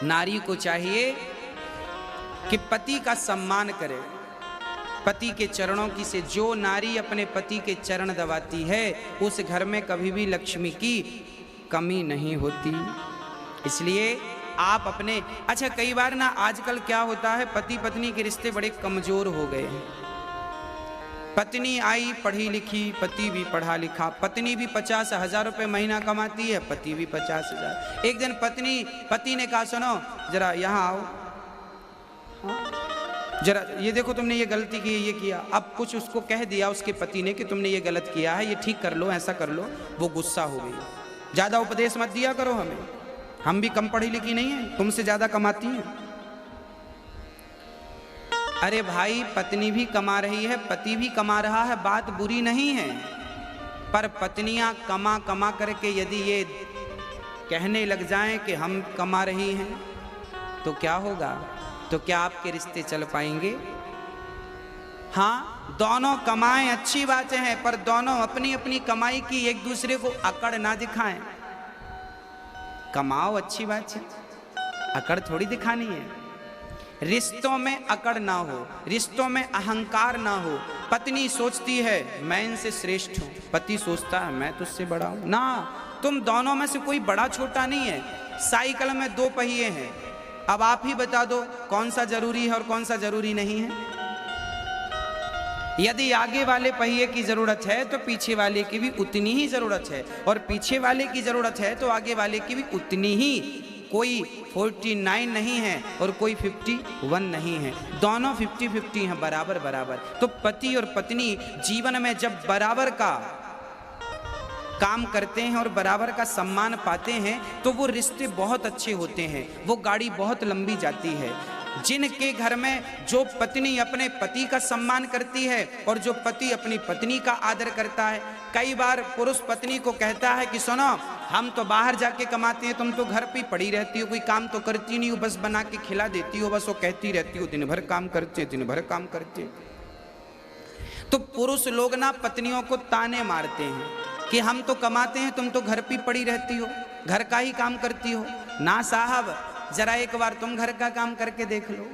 नारी को चाहिए कि पति का सम्मान करे, पति के चरणों की से जो नारी अपने पति के चरण दबाती है उस घर में कभी भी लक्ष्मी की कमी नहीं होती। इसलिए आप अपने अच्छा कई बार ना आजकल क्या होता है, पति पत्नी के रिश्ते बड़े कमजोर हो गए हैं। पत्नी आई पढ़ी लिखी, पति भी पढ़ा लिखा, पत्नी भी 50,000 रुपये महीना कमाती है, पति भी 50,000। एक दिन पति ने कहा सुनो जरा यहाँ आओ, जरा ये देखो तुमने ये गलती की, ये किया। अब कुछ उसको कह दिया उसके पति ने कि तुमने ये गलत किया है, ये ठीक कर लो, ऐसा कर लो। वो गुस्सा हो गई। ज़्यादा उपदेश मत दिया करो हमें, हम भी कम पढ़ी लिखी नहीं है, तुमसे ज़्यादा कमाती हैं। अरे भाई पत्नी भी कमा रही है, पति भी कमा रहा है, बात बुरी नहीं है। पर पत्नियां कमा कमा करके यदि ये कहने लग जाएं कि हम कमा रही हैं तो क्या होगा? तो क्या आपके रिश्ते चल पाएंगे? हाँ, दोनों कमाएं अच्छी बातें हैं, पर दोनों अपनी अपनी कमाई की एक दूसरे को अकड़ ना दिखाएं। कमाओ अच्छी बात है, अकड़ थोड़ी दिखानी है। रिश्तों में अकड़ ना हो, रिश्तों में अहंकार ना हो। पत्नी सोचती है मैं इनसे श्रेष्ठ हूं, पति सोचता है मैं तुझसे बड़ा हूं। ना, तुम दोनों में से कोई बड़ा छोटा नहीं है। साइकिल में 2 पहिए हैं, अब आप ही बता दो कौन सा जरूरी है और कौन सा जरूरी नहीं है। यदि आगे वाले पहिए की जरूरत है तो पीछे वाले की भी उतनी ही जरूरत है, और पीछे वाले की जरूरत है तो आगे वाले की भी उतनी ही। कोई 49 नहीं है और कोई 51 नहीं है, दोनों 50-50 हैं, बराबर बराबर। तो पति और पत्नी जीवन में जब बराबर का काम करते हैं और बराबर का सम्मान पाते हैं तो वो रिश्ते बहुत अच्छे होते हैं, वो गाड़ी बहुत लंबी जाती है। जिनके घर में जो पत्नी अपने पति का सम्मान करती है और जो पति अपनी पत्नी का आदर करता है। कई बार पुरुष पत्नी को कहता है कि सुनो हम तो बाहर जाके कमाते हैं, तुम तो घर पे पड़ी रहती हो, कोई काम तो करती नहीं हो, बस बना के खिला देती हो, बस वो कहती रहती हो दिन भर काम करते, दिन भर काम करते। तो पुरुष लोग ना पत्नियों को ताने मारते हैं कि हम तो कमाते हैं, तुम तो घर पे पड़ी रहती हो, घर का ही काम करती हो। ना साहब, जरा एक बार तुम घर का काम करके देख लो।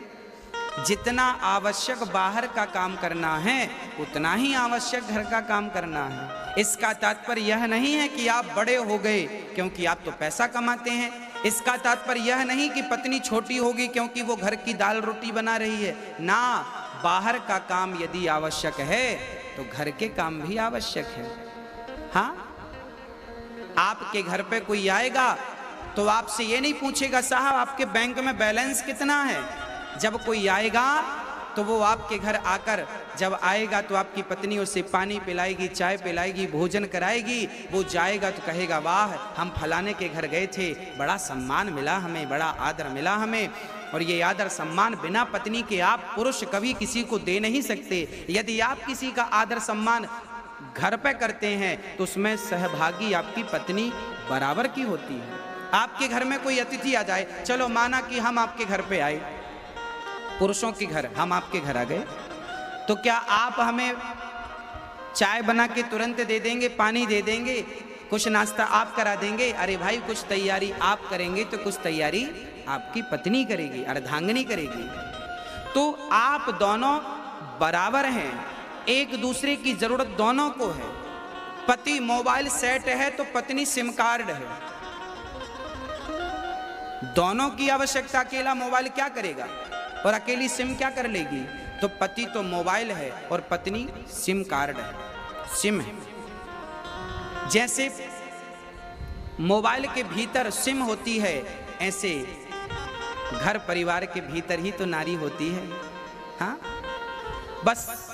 जितना आवश्यक बाहर का काम करना है उतना ही आवश्यक घर का काम करना है। इसका तात्पर्य यह नहीं है कि आप बड़े हो गए क्योंकि आप तो पैसा कमाते हैं। इसका तात्पर्य यह नहीं कि पत्नी छोटी होगी क्योंकि वो घर की दाल रोटी बना रही है। ना, बाहर का काम यदि आवश्यक है तो घर के काम भी आवश्यक है। हाँ, आपके घर पे कोई आएगा तो आपसे ये नहीं पूछेगा साहब आपके बैंक में बैलेंस कितना है। जब कोई आएगा तो वो आपके घर आकर जब आएगा तो आपकी पत्नी उसे पानी पिलाएगी, चाय पिलाएगी, भोजन कराएगी। वो जाएगा तो कहेगा वाह हम फलाने के घर गए थे, बड़ा सम्मान मिला हमें, बड़ा आदर मिला हमें। और ये आदर सम्मान बिना पत्नी के आप पुरुष कभी किसी को दे नहीं सकते। यदि आप किसी का आदर सम्मान घर पे करते हैं तो उसमें सहभागी आपकी पत्नी बराबर की होती है। आपके घर में कोई अतिथि आ जाए, चलो माना कि हम आपके घर पे आए, पुरुषों के घर हम आपके घर आ गए, तो क्या आप हमें चाय बना के तुरंत दे देंगे, पानी दे देंगे, कुछ नाश्ता आप करा देंगे? अरे भाई कुछ तैयारी आप करेंगे तो कुछ तैयारी आपकी पत्नी करेगी, अर्धांगिनी करेगी। तो आप दोनों बराबर हैं, एक दूसरे की जरूरत दोनों को है। पति मोबाइल सेट है तो पत्नी सिम कार्ड है। दोनों की आवश्यकता, अकेला मोबाइल क्या करेगा और अकेली सिम क्या कर लेगी? तो पति तो मोबाइल है और पत्नी सिम कार्ड है, सिम है। जैसे मोबाइल के भीतर सिम होती है ऐसे घर परिवार के भीतर ही तो नारी होती है। हाँ, बस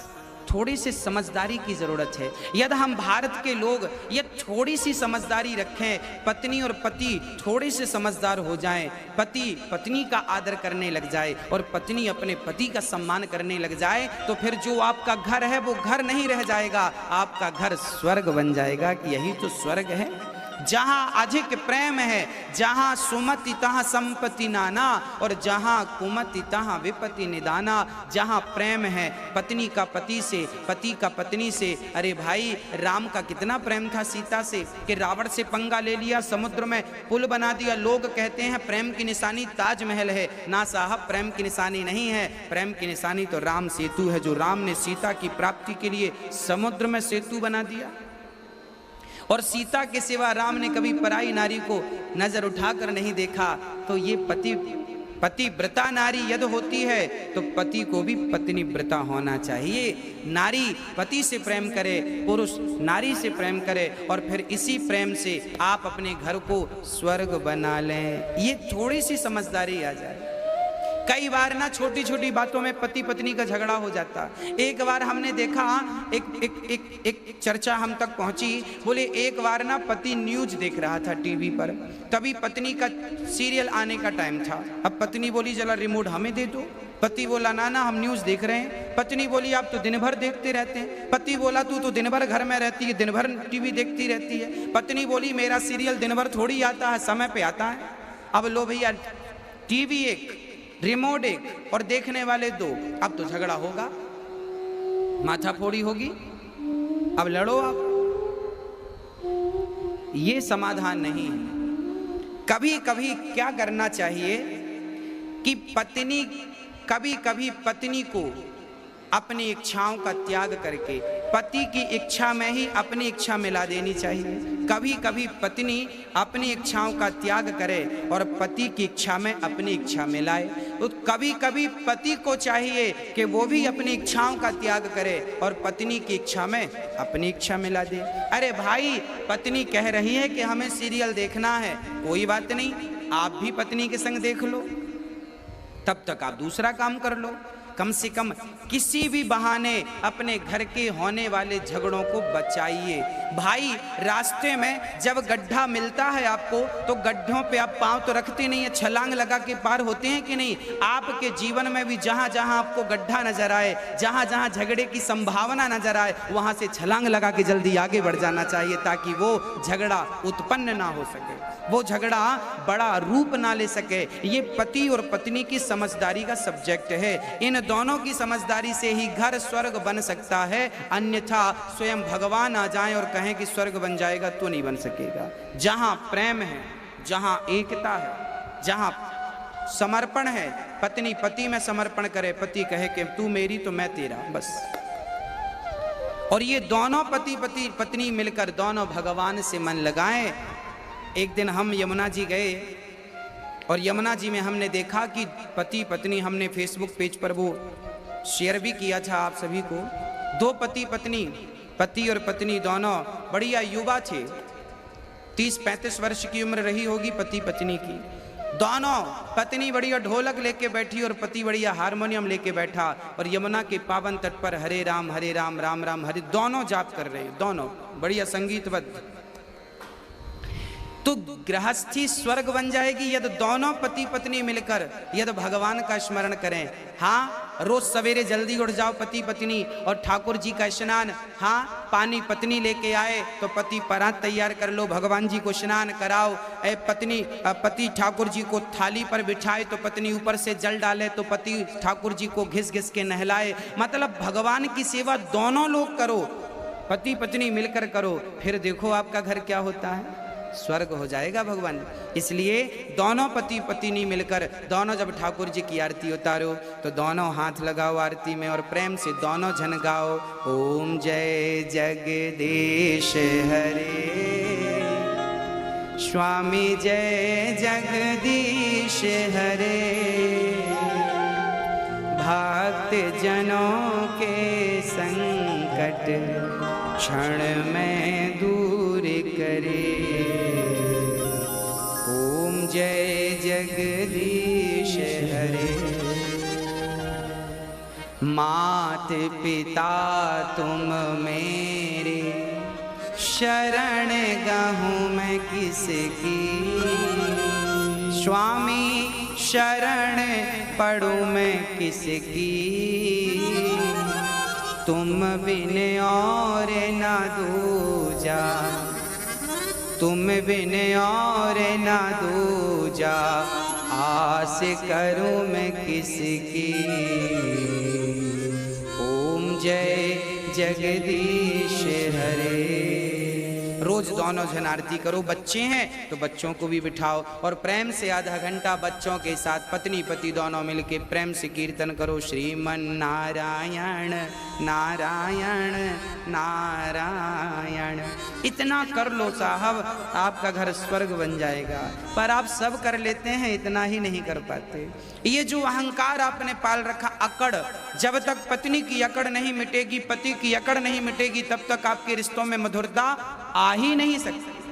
थोड़ी सी समझदारी की जरूरत है। यदि हम भारत के लोग ये थोड़ी सी समझदारी रखें, पत्नी और पति थोड़े से समझदार हो जाएं, पति पत्नी का आदर करने लग जाए और पत्नी अपने पति का सम्मान करने लग जाए, तो फिर जो आपका घर है वो घर नहीं रह जाएगा, आपका घर स्वर्ग बन जाएगा। कि यही तो स्वर्ग है। जहां अधिक प्रेम है, जहां सुमति तहां संपत्ति नाना, और जहां कुमति तहां विपत्ति निदाना। जहां प्रेम है पत्नी का पति से, पति का पत्नी से। अरे भाई, राम का कितना प्रेम था सीता से कि रावण से पंगा ले लिया, समुद्र में पुल बना दिया। लोग कहते हैं प्रेम की निशानी ताजमहल है। ना साहब, प्रेम की निशानी नहीं है। प्रेम की निशानी तो राम सेतु है, जो राम ने सीता की प्राप्ति के लिए समुद्र में सेतु बना दिया। और सीता के सिवा राम ने कभी पराई नारी को नजर उठाकर नहीं देखा। तो ये पतिव्रता नारी यदि होती है तो पति को भी पत्नी व्रता होना चाहिए। नारी पति से प्रेम करे, पुरुष नारी से प्रेम करे, और फिर इसी प्रेम से आप अपने घर को स्वर्ग बना लें। ये थोड़ी सी समझदारी आ जाए। कई बार ना छोटी छोटी बातों में पति पत्नी का झगड़ा हो जाता। एक बार हमने देखा, एक चर्चा हम तक पहुंची। बोले एक बार ना पति न्यूज देख रहा था टीवी पर, तभी पत्नी का सीरियल आने का टाइम था। अब पत्नी बोली जरा रिमोट हमें दे दो। पति बोला ना ना, हम न्यूज देख रहे हैं। पत्नी बोली आप तो दिन भर देखते रहते हैं। पति बोला तू तो दिन भर घर में रहती है, दिन भर टीवी देखती रहती है। पत्नी बोली मेरा सीरियल दिन भर थोड़ी आता है, समय पे आता है। अब लो भैया, टीवी एक, रिमोट एक, और देखने वाले दो। अब तो झगड़ा होगा, माथाफोड़ी होगी, अब लड़ो आप। ये समाधान नहीं है। कभी कभी क्या करना चाहिए कि पत्नी, कभी कभी पत्नी को अपनी इच्छाओं का त्याग करके पति की इच्छा में ही अपनी इच्छा मिला देनी चाहिए। कभी कभी पत्नी अपनी इच्छाओं का त्याग करे और पति की इच्छा में अपनी इच्छा मिलाए। तो कभी कभी पति को चाहिए कि वो भी अपनी इच्छाओं का त्याग करे और पत्नी की इच्छा में अपनी इच्छा मिला दे। अरे भाई, पत्नी कह रही है कि हमें सीरियल देखना है, कोई बात नहीं, आप भी पत्नी के संग देख लो, तब तक आप दूसरा काम कर लो। कम से कम किसी भी बहाने अपने घर के होने वाले झगड़ों को बचाइए। भाई, रास्ते में जब गड्ढा मिलता है आपको, तो गड्ढों पे आप पांव तो रखते नहीं है, छलांग लगा के पार होते हैं कि नहीं। आपके जीवन में भी जहां जहां आपको गड्ढा नजर आए, जहां जहां झगड़े की संभावना नजर आए, वहां से छलांग लगा के जल्दी आगे बढ़ जाना चाहिए, ताकि वो झगड़ा उत्पन्न ना हो सके, वो झगड़ा बड़ा रूप ना ले सके। ये पति और पत्नी की समझदारी का सब्जेक्ट है। इन दोनों की समझदारी से ही घर स्वर्ग बन सकता है, अन्यथा स्वयं भगवान आ जाएं और कहें कि स्वर्ग बन जाएगा तो नहीं बन सकेगा। जहां प्रेम है, जहां एकता है, जहां समर्पण है, पत्नी पति में समर्पण करे, पति कहे कि तू मेरी तो मैं तेरा, बस। और ये दोनों पत्नी मिलकर दोनों भगवान से मन लगाएं। एक दिन हम यमुना जी गए और यमुना जी में हमने देखा कि पति पत्नी, हमने फेसबुक पेज पर वो शेयर भी किया था आप सभी को। दो पति पत्नी, पति और पत्नी दोनों बढ़िया युवा थे, 30-35 वर्ष की उम्र रही होगी पति पत्नी की। दोनों, पत्नी बढ़िया ढोलक लेके बैठी और पति बढ़िया हारमोनियम लेके बैठा, और यमुना के पावन तट पर हरे राम राम राम हरे, दोनों जाप कर रहे हैं, दोनों बढ़िया संगीतबद्ध। तो गृहस्थी स्वर्ग बन जाएगी यदि दोनों पति पत्नी मिलकर यदि भगवान का स्मरण करें। हाँ, रोज सवेरे जल्दी उठ जाओ पति पत्नी और ठाकुर जी का स्नान। हाँ, पानी पत्नी लेके आए तो पति परात तैयार कर लो, भगवान जी को स्नान कराओ। पति ठाकुर जी को थाली पर बिठाए तो पत्नी ऊपर से जल डाले, तो पति ठाकुर जी को घिस घिस के नहलाए। मतलब भगवान की सेवा दोनों लोग करो, पति पत्नी मिलकर करो, फिर देखो आपका घर क्या होता है, स्वर्ग हो जाएगा भगवान। इसलिए दोनों पति पत्नी मिलकर, दोनों जब ठाकुर जी की आरती उतारो तो दोनों हाथ लगाओ आरती में और प्रेम से दोनों जन गाओ, ओम जय जगदीश हरे, स्वामी जय जगदीश हरे, भक्त जनों के संकट क्षण में दूर करे, ओम जय जगदीश हरे। मात पिता तुम मेरे, शरण गहूँ मैं किसकी, स्वामी शरण पढ़ूँ मैं किसकी, तुम बिन और ना दूजा, तुम बिन और ना दूजा, आस करूं मैं किसकी। ओम जय जगदीश हरे। रोज दोनों जन आरती करो। बच्चे हैं तो बच्चों को भी बिठाओ और प्रेम से आधा घंटा बच्चों के साथ पत्नी पति दोनों मिलके प्रेम से कीर्तन करो। श्रीमन नारायण नारायण नारायण। इतना कर लो साहब, आपका घर स्वर्ग बन जाएगा। पर आप सब कर लेते हैं, इतना ही नहीं कर पाते। ये जो अहंकार आपने पाल रखा, अकड़, जब तक पत्नी की अकड़ नहीं मिटेगी, पति की अकड़ नहीं मिटेगी, तब तक आपके रिश्तों में मधुरता आ ही नहीं सकती।